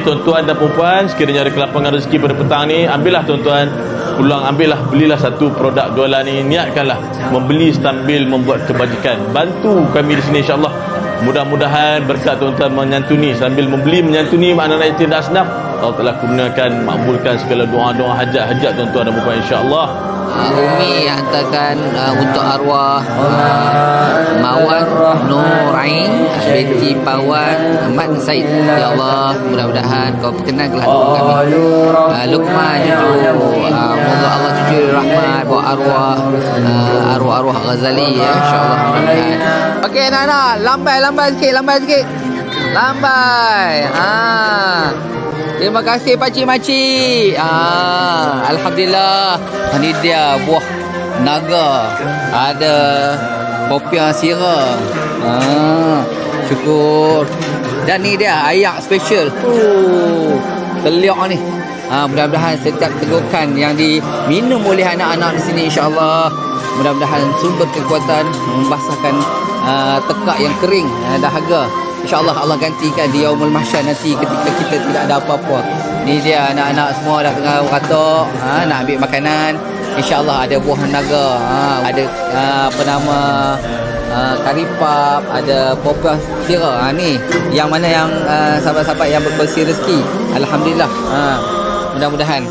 tuan-tuan dan perempuan, sekiranya ada kelapangan rezeki pada petang ni, ambillah tuan-tuan, belilah satu produk jualan ni, niatkanlah membeli sambil membuat kebajikan. Bantu kami di sini insya-Allah. Mudah-mudahan berkat tuan-tuan menyantuni sambil membeli menyantuni anak-anak yatim dan asnaf, Allah Taala kurniakan makbulkan segala doa-doa hajat-hajat tuan-tuan dan perempuan insya-Allah. Umi hantarkan untuk arwah Mawar Nurain binti Pawan Mat Said. Ya Allah, mudah-mudahan kau perkenankanlah doa kami. Luqman cucu, moga Allah cucu rahmat buat arwah Ghazali ya, insyaallah mudah-mudahan. Okey anak-anak, lambai sikit. Lambai. Terima kasih pakcik-makcik. Alhamdulillah. Ini dia buah naga. Ada popiah sirah. Syukur. Dan ni dia ayak special. Teliak ni. Mudah-mudahan setiap tegukan yang diminum oleh anak-anak di sini insya-Allah, mudah-mudahan sumber kekuatan membasahkan tekak yang kering dahaga. InsyaAllah Allah gantikan di Yaumul Mahsyar nanti ketika kita tidak ada apa-apa. Ni dia anak-anak semua dah tengah beratok, nak ambil makanan. InsyaAllah ada buah naga, ada karipap, ada popiah sirah. Ni yang mana yang sahabat-sahabat yang berkongsi rezeki. Alhamdulillah. Mudah-mudahan